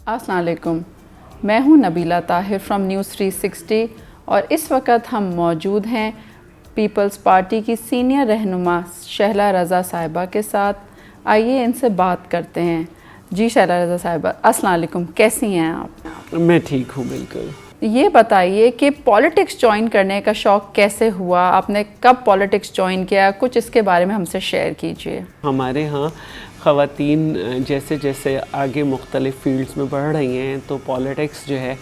अस्सलाम वालेकुम, मैं हूं नबीला ताहिर फ्रॉम न्यूज़ 360 और इस वक्त हम मौजूद हैं पीपल्स पार्टी की सीनियर रहनुमा शहला रज़ा साहिबा के साथ। आइए इनसे बात करते हैं। जी शहला रज़ा साहिबा, अस्सलाम वालेकुम, कैसी हैं आप? मैं ठीक हूँ बिल्कुल। ये बताइए कि पॉलिटिक्स ज्वाइन करने का शौक़ कैसे हुआ, आपने कब पॉलिटिक्स ज्वाइन किया, कुछ इसके बारे में हमसे शेयर कीजिए। हमारे यहाँ ख़वातीन जैसे जैसे आगे मुख्तलिफ़ फील्ड्स में बढ़ रही हैं तो पॉलिटिक्स जो है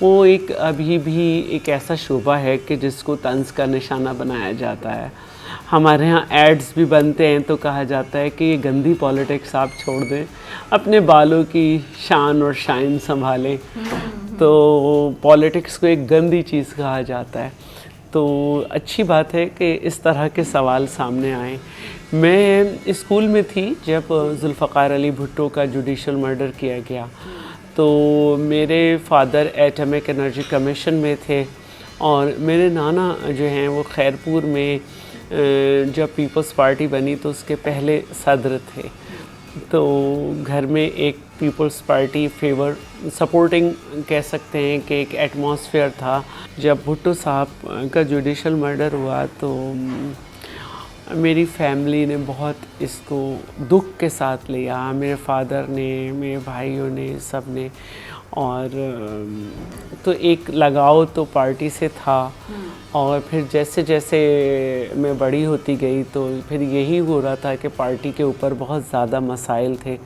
वो एक अभी भी एक ऐसा शोबा है कि जिसको तंज़ का निशाना बनाया जाता है। हमारे यहाँ एड्स भी बनते हैं तो कहा जाता है कि ये गंदी पॉलिटिक्स आप छोड़ दें, अपने बालों की शान और शाइन संभालें। तो पॉलिटिक्स को एक गंदी चीज़ कहा जाता है। तो अच्छी बात है कि इस तरह के सवाल सामने आए। मैं स्कूल में थी जब जुल्फ़कार अली भुट्टो का जुडिशल मर्डर किया गया, तो मेरे फादर एटॉमिक एनर्जी कमीशन में थे और मेरे नाना जो हैं वो खैरपुर में जब पीपल्स पार्टी बनी तो उसके पहले सदर थे। तो घर में एक पीपल्स पार्टी फेवर सपोर्टिंग कह सकते हैं कि एक एटमॉस्फेयर था। जब भुट्टो साहब का जुडिशल मर्डर हुआ तो मेरी फैमिली ने बहुत इसको दुख के साथ लिया, मेरे फादर ने, मेरे भाइयों ने, सब ने। और तो एक लगाव तो पार्टी से था। और फिर जैसे जैसे मैं बड़ी होती गई तो फिर यही हो रहा था कि पार्टी के ऊपर बहुत ज़्यादा मसाइल थे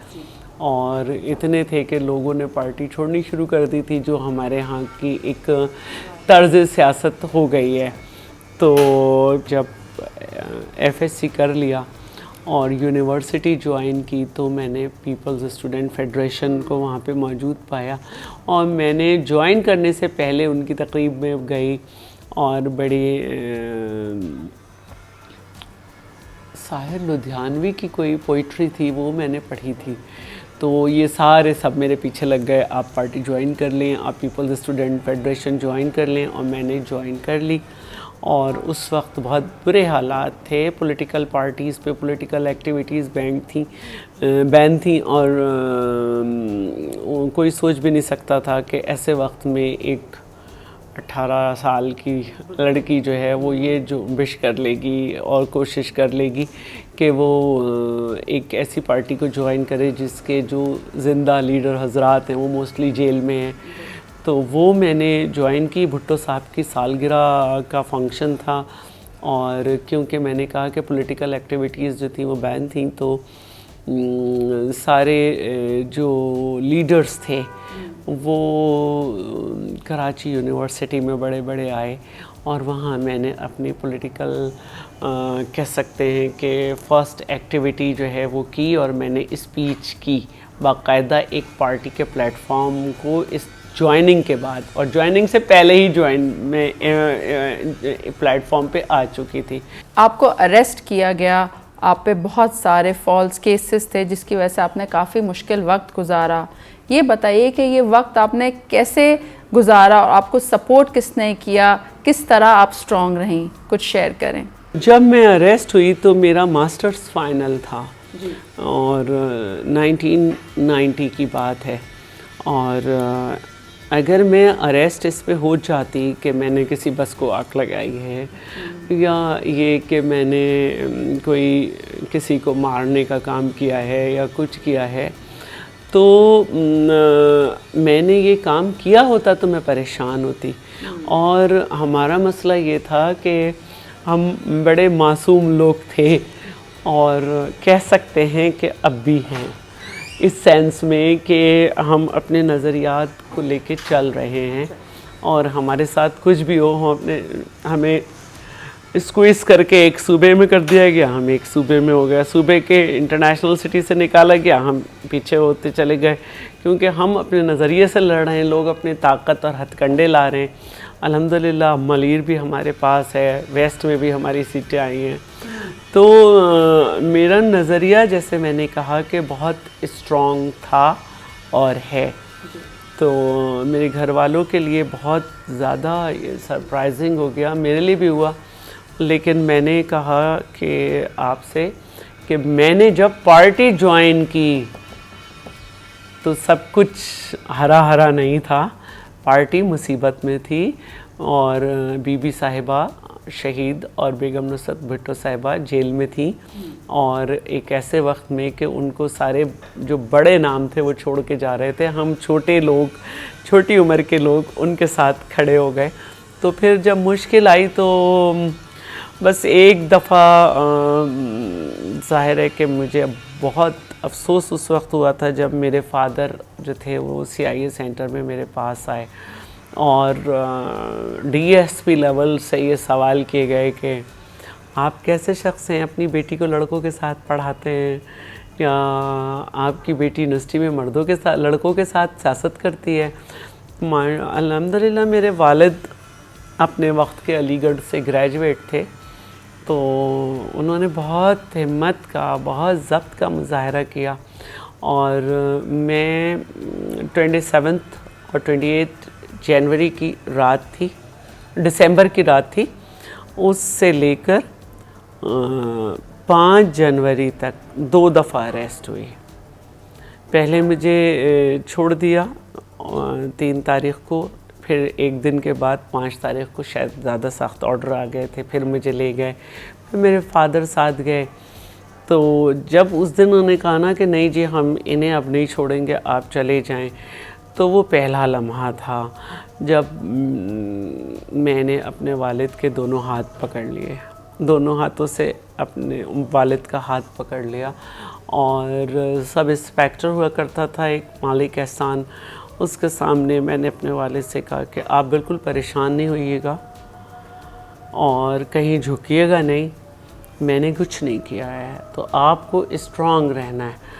और इतने थे कि लोगों ने पार्टी छोड़नी शुरू कर दी थी, जो हमारे यहाँ की एक तर्ज सियासत हो गई है। तो जब एफएससी कर लिया और यूनिवर्सिटी ज्वाइन की तो मैंने पीपल्स स्टूडेंट फेडरेशन को वहाँ पे मौजूद पाया और मैंने ज्वाइन करने से पहले उनकी तकरीब में गई और बड़ी साहिर लुधियानवी की कोई पोइट्री थी वो मैंने पढ़ी थी। तो ये सारे सब मेरे पीछे लग गए, आप पार्टी ज्वाइन कर लें, आप पीपल्स स्टूडेंट फेडरेशन ज्वाइन कर लें। और मैंने ज्वाइन कर ली और उस वक्त बहुत बुरे हालात थे, पॉलिटिकल पार्टीज़ पे पॉलिटिकल एक्टिविटीज़ बैन थी और कोई सोच भी नहीं सकता था कि ऐसे वक्त में एक 18 साल की लड़की जो है वो ये जो विश कर लेगी और कोशिश कर लेगी कि वो एक ऐसी पार्टी को ज्वाइन करे जिसके जो ज़िंदा लीडर हजरात हैं वो मोस्टली जेल में हैं। तो वो मैंने ज्वाइन की। भुट्टो साहब की सालगिरह का फंक्शन था और क्योंकि मैंने कहा कि पॉलिटिकल एक्टिविटीज़ जो थी वो बैन थी तो सारे जो लीडर्स थे वो कराची यूनिवर्सिटी में बड़े बड़े आए और वहाँ मैंने अपनी पॉलिटिकल कह सकते हैं कि फ़र्स्ट एक्टिविटी जो है वो की और मैंने स्पीच की बाकायदा एक पार्टी के प्लेटफॉर्म को इस ज्वाइनिंग के बाद। और ज्वाइनिंग से पहले ही मैं प्लेटफॉर्म पे आ चुकी थी। आपको अरेस्ट किया गया, आप पे बहुत सारे फॉल्स केसेस थे जिसकी वजह से आपने काफ़ी मुश्किल वक्त गुजारा। ये बताइए कि ये वक्त आपने कैसे गुजारा और आपको सपोर्ट किसने किया, किस तरह आप स्ट्रॉन्ग रहीं, कुछ शेयर करें। जब मैं अरेस्ट हुई तो मेरा मास्टर्स फाइनल था और 1990 की बात है। और अगर मैं अरेस्ट इस पे हो जाती कि मैंने किसी बस को आग लगाई है या ये कि मैंने कोई किसी को मारने का काम किया है या कुछ किया है तो मैंने ये काम किया होता तो मैं परेशान होती। और हमारा मसला ये था कि हम बड़े मासूम लोग थे और कह सकते हैं कि अब भी हैं, इस सेंस में कि हम अपने नज़रियात को लेके चल रहे हैं और हमारे साथ कुछ भी हो हमें स्क्वीज़ करके एक सूबे में कर दिया गया, हम एक सूबे में हो गया, सूबे के इंटरनेशनल सिटी से निकाला गया, हम पीछे होते चले गए क्योंकि हम अपने नज़रिए से लड़ रहे हैं, लोग अपनी ताकत और हथकंडे ला रहे हैं। अल्हम्दुलिल्लाह मलीर भी हमारे पास है, वेस्ट में भी हमारी सीटें आई हैं। तो मेरा नज़रिया जैसे मैंने कहा कि बहुत स्ट्रॉन्ग था और है। तो मेरे घर वालों के लिए बहुत ज़्यादा सरप्राइजिंग हो गया, मेरे लिए भी हुआ। लेकिन मैंने कहा कि आपसे कि मैंने जब पार्टी ज्वाइन की तो सब कुछ हरा हरा नहीं था, पार्टी मुसीबत में थी। और बीबी साहिबा शहीद और बेगम नुसरत भुट्टो साहिबा जेल में थी, और एक ऐसे वक्त में कि उनको सारे जो बड़े नाम थे वो छोड़ के जा रहे थे, हम छोटे लोग, छोटी उम्र के लोग उनके साथ खड़े हो गए। तो फिर जब मुश्किल आई तो बस एक दफ़ा ज़ाहिर है कि मुझे बहुत अफसोस उस वक्त हुआ था जब मेरे फादर जो थे वो CIA सेंटर में मेरे पास आए और DSP लेवल से ये सवाल किए गए कि आप कैसे शख्स हैं, अपनी बेटी को लड़कों के साथ पढ़ाते हैं, या आपकी बेटी यूनिवर्सिटी में मर्दों के साथ, लड़कों के साथ सियासत करती है। अल्हम्दुलिल्लाह मेरे वालिद अपने वक्त के अलीगढ़ से ग्रेजुएट थे, तो उन्होंने बहुत हिम्मत का, बहुत ज़ब्त का मुजाहरा किया। और मैं 27 और 28 जनवरी की रात थी, दिसंबर की रात थी, उससे लेकर 5 जनवरी तक 2 दफ़ा अरेस्ट हुई। पहले मुझे छोड़ दिया 3 तारीख़ को, फिर एक दिन के बाद 5 तारीख़ को शायद ज़्यादा सख्त ऑर्डर आ गए थे, फिर मुझे ले गए, फिर मेरे फादर साथ गए। तो जब उस दिन उन्होंने कहा ना कि नहीं जी हम इन्हें अब नहीं छोड़ेंगे, आप चले जाएं, तो वो पहला लम्हा था जब मैंने अपने वालिद के दोनों हाथ पकड़ लिए, दोनों हाथों से अपने वालिद का हाथ पकड़ लिया। और सब इंस्पेक्टर हुआ करता था एक, मालिक एहसान, उसके सामने मैंने अपने वालिद से कहा कि आप बिल्कुल परेशान नहीं होइएगा और कहीं झुकिएगा नहीं, मैंने कुछ नहीं किया है, तो आपको स्ट्रांग रहना है।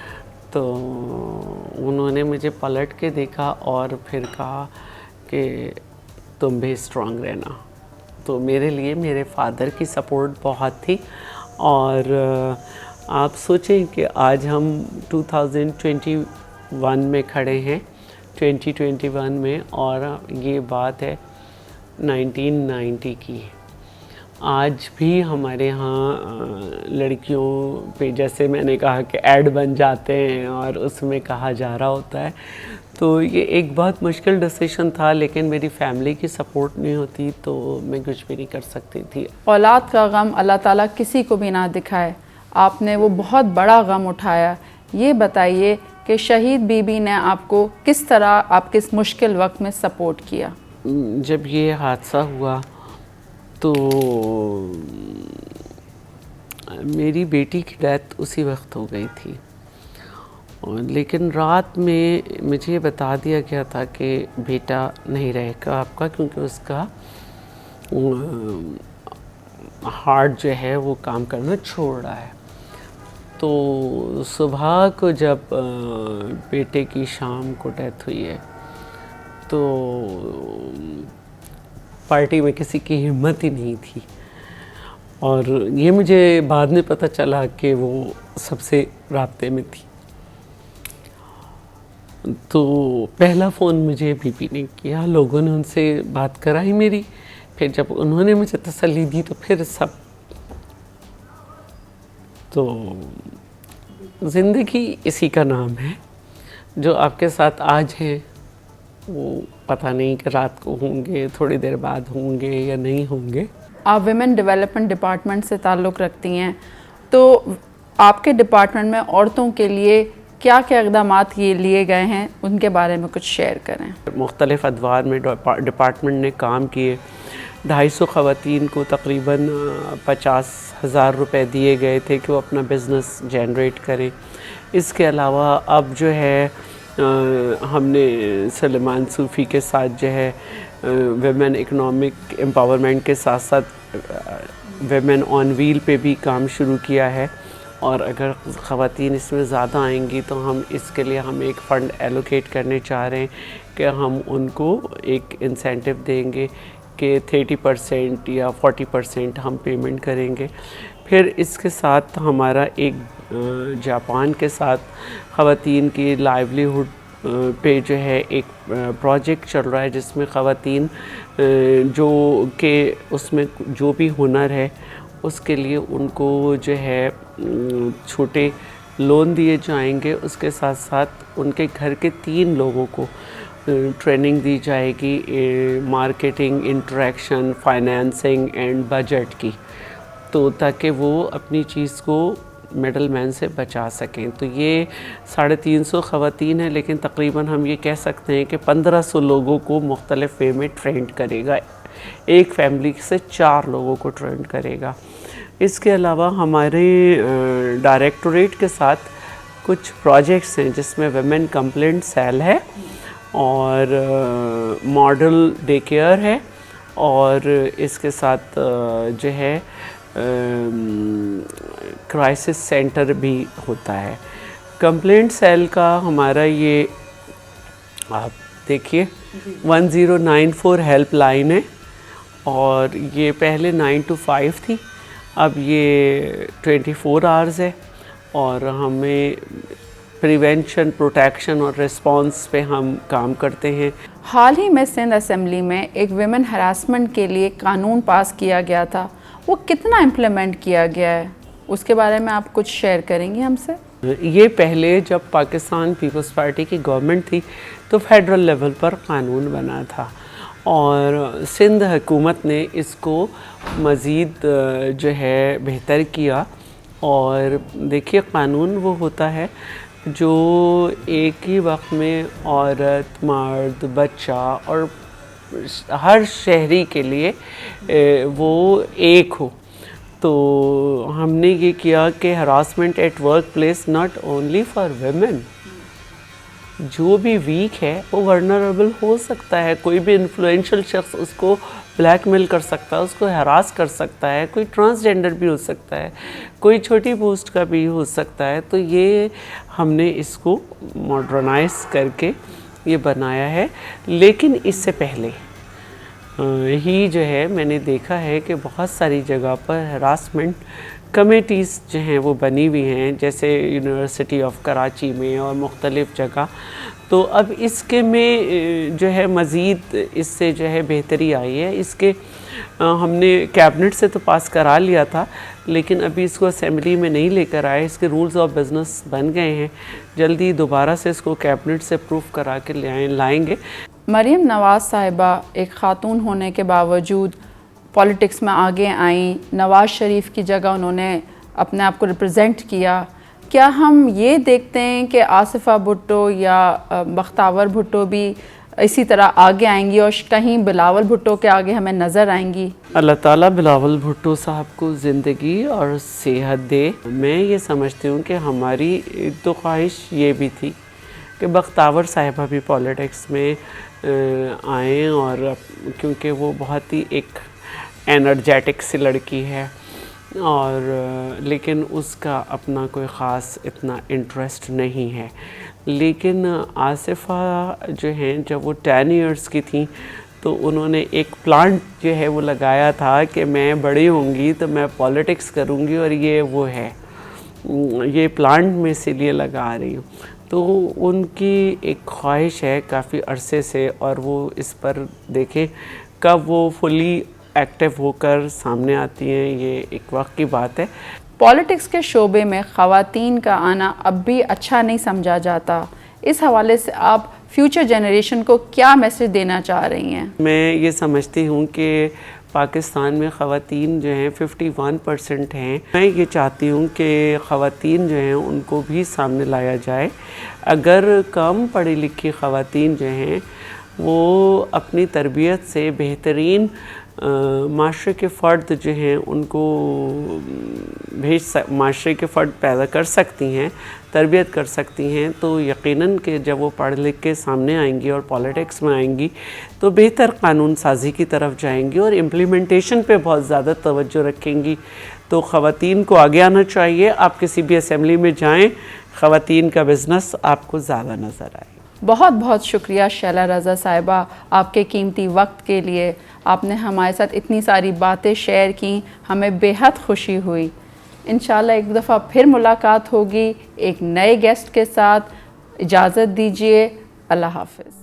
तो उन्होंने मुझे पलट के देखा और फिर कहा कि तुम भी स्ट्रांग रहना। तो मेरे लिए मेरे फादर की सपोर्ट बहुत थी। और आप सोचें कि आज हम 2021 में खड़े हैं, 2021 में, और ये बात है 1990 की। आज भी हमारे यहाँ लड़कियों पे, जैसे मैंने कहा कि ऐड बन जाते हैं और उसमें कहा जा रहा होता है, तो ये एक बहुत मुश्किल डिसीजन था, लेकिन मेरी फैमिली की सपोर्ट नहीं होती तो मैं कुछ भी नहीं कर सकती थी। औलाद का गम अल्लाह ताला किसी को भी ना दिखाए, आपने वो बहुत बड़ा गम उठाया। ये बताइए कि शहीद बीबी ने आपको किस तरह आपके इस मुश्किल वक्त में सपोर्ट किया? जब ये हादसा हुआ तो मेरी बेटी की डेथ उसी वक्त हो गई थी, लेकिन रात में मुझे बता दिया गया था कि बेटा नहीं रहेगा आपका, क्योंकि उसका हार्ट जो है वो काम करना छोड़ रहा है। तो सुबह को जब बेटे की शाम को डेथ हुई है तो पार्टी में किसी की हिम्मत ही नहीं थी, और ये मुझे बाद में पता चला कि वो सबसे राब्ते में थी। तो पहला फ़ोन मुझे बीबी ने किया, लोगों ने उनसे बात कराई मेरी, फिर जब उन्होंने मुझे तसल्ली दी तो फिर सब। तो ज़िंदगी इसी का नाम है, जो आपके साथ आज है वो पता नहीं कि रात को होंगे, थोड़ी देर बाद होंगे या नहीं होंगे। आप विमेन डेवलपमेंट डिपार्टमेंट से ताल्लुक़ रखती हैं, तो आपके डिपार्टमेंट में औरतों के लिए क्या क्या इक़दामात ये लिए गए हैं, उनके बारे में कुछ शेयर करें। मुख्तलिफ़ अदवार में डिपार्टमेंट ने काम किए। 250 ख़वातीन को तकरीबन 50,000 रुपये दिए गए थे कि वो अपना बिज़नेस जनरेट करें। इसके अलावा अब जो है हमने सलेमान सूफ़ी के साथ जो है वेमेन इकनॉमिक एम्पावरमेंट के साथ साथ वेमेन ऑन व्हील पे भी काम शुरू किया है, और अगर ख़वातीन इसमें ज़्यादा आएंगी तो हम इसके लिए हम एक फ़ंड एलोकेट करने चाह रहे हैं कि हम उनको एक इंसेंटिव देंगे कि 30% या 40% हम पेमेंट करेंगे। फिर इसके साथ हमारा एक जापान के साथ ख़वातीन की लाइवलीहुड पे जो है एक प्रोजेक्ट चल रहा है, जिसमें ख़वातीन जो के उसमें जो भी हुनर है उसके लिए उनको जो है छोटे लोन दिए जाएंगे, उसके साथ साथ उनके घर के 3 लोगों को ट्रेनिंग दी जाएगी marketing, interaction, financing and budget की, तो ताकि वो अपनी चीज़ को मिडल मैन से बचा सकें। तो ये 350 ख़वातीन हैं, लेकिन तकरीबन हम ये कह सकते हैं कि 1500 लोगों को मुख्तलिफ़ वे में ट्रेंड करेगा। एक फैमिली से 4 लोगों को ट्रेंड करेगा। इसके अलावा हमारे डायरेक्टोरेट के साथ कुछ प्रोजेक्ट्स हैं जिसमें वुमेन कंप्लेंट सेल है और मॉडल डे केयर है, और इसके साथ जो है क्राइसिस सेंटर भी होता है। कंप्लेंट सेल का हमारा ये आप देखिए 1094 हेल्पलाइन है, और ये पहले 9 to 5 थी, अब ये 24 आवर्स है, और हमें प्रिवेंशन, प्रोटेक्शन और रिस्पांस पे हम काम करते हैं। हाल ही में सिंध असेंबली में एक विमेन हरासमेंट के लिए कानून पास किया गया था, वो कितना इम्प्लीमेंट किया गया है, उसके बारे में आप कुछ शेयर करेंगे हमसे? ये पहले जब पाकिस्तान पीपल्स पार्टी की गवर्नमेंट थी तो फेडरल लेवल पर कानून बना था, और सिंध हुकूमत ने इसको मज़ीद जो है बेहतर किया। और देखिए, कानून वो होता है जो एक ही वक्त में औरत, मर्द, बच्चा और हर शहरी के लिए वो एक हो। तो हमने ये किया कि harassment at work place not only for women, जो भी वीक है वो वर्नरेबल हो सकता है, कोई भी इन्फ्लुएंशियल शख्स उसको ब्लैकमेल कर सकता है, उसको हरास कर सकता है, कोई ट्रांसजेंडर भी हो सकता है, कोई छोटी पोस्ट का भी हो सकता है। तो ये हमने इसको मॉडर्नाइज करके ये बनाया है। लेकिन इससे पहले ही जो है मैंने देखा है कि बहुत सारी जगह पर हरासमेंट कमेटीज़ जो हैं वो बनी हुई हैं, जैसे यूनिवर्सिटी ऑफ कराची में और मुख्तलिफ़ जगह। तो अब इसके में जो है मज़ीद इससे जो है बेहतरी आई है। इसके हमने कैबिनेट से तो पास करा लिया था, लेकिन अभी इसको असेंबली में नहीं लेकर आए। इसके रूल्स ऑफ बिज़नेस बन गए हैं, जल्दी दोबारा से इसको कैबिनेट से अप्रूव करा के लाएंगे। मरीम नवाज़ साहिबा एक ख़ातून होने के बावजूद पॉलिटिक्स में आगे आईं, नवाज़ शरीफ की जगह उन्होंने अपने आप को रिप्रेजेंट किया। क्या हम ये देखते हैं कि आसिफ़ा भुट्टो या बख्तावर भुट्टो भी इसी तरह आगे आएंगी और कहीं बिलावल भुट्टो के आगे हमें नज़र आएंगी? अल्लाह ताला बिलावल भुट्टो साहब को ज़िंदगी और सेहत दे। मैं ये समझती हूँ कि हमारी तो ख्वाहिश ये भी थी कि बख्तावर साहिबा भी पॉलिटिक्स में आएँ, और क्योंकि वो बहुत ही एक एनर्जेटिक सी लड़की है, और लेकिन उसका अपना कोई ख़ास इतना इंटरेस्ट नहीं है। लेकिन आसिफ़ा जो हैं, जब वो 10 इयर्स की थी तो उन्होंने एक प्लांट जो है वो लगाया था कि मैं बड़ी होंगी तो मैं पॉलिटिक्स करूँगी, और ये वो है, ये प्लांट में इसीलिए लगा रही हूँ। तो उनकी एक ख्वाहिश है काफ़ी अरसे से, और वो इस पर देखें कब वो फुली एक्टिव होकर सामने आती हैं, ये एक वक्त की बात है। पॉलिटिक्स के शोबे में ख़वातीन का आना अब भी अच्छा नहीं समझा जाता। इस हवाले से आप फ्यूचर जनरेशन को क्या मैसेज देना चाह रही हैं? मैं ये समझती हूँ कि पाकिस्तान में ख़वातीन जो हैं 51% हैं। मैं ये चाहती हूँ कि ख़वातीन जो हैं उनको भी सामने लाया जाए। अगर कम पढ़ी लिखी ख़वातीन जो हैं वो अपनी तरबियत से बेहतरीन माशरे के फ़र्द जो हैं उनको माशरे के फ़र्द पैदा कर सकती हैं, तरबियत कर सकती हैं, तो यकीनन कि जब वो पढ़ लिख के सामने आएंगी और पॉलिटिक्स में आएंगी तो बेहतर कानून साजी की तरफ जाएंगी और इम्प्लीमेंटेशन पे बहुत ज़्यादा तवज्जो रखेंगी। तो ख़वातीन को आगे आना चाहिए। आप किसी भी असेंबली में जाएँ, ख़वातीन का बिज़नेस आपको ज़्यादा नज़र आए। बहुत बहुत शुक्रिया शैला रज़ा साहिबा, आपके कीमती वक्त के लिए। आपने हमारे साथ इतनी सारी बातें शेयर की, हमें बेहद खुशी हुई। इंशाल्लाह एक दफ़ा फिर मुलाकात होगी एक नए गेस्ट के साथ। इजाज़त दीजिए, अल्लाह हाफ़िज़।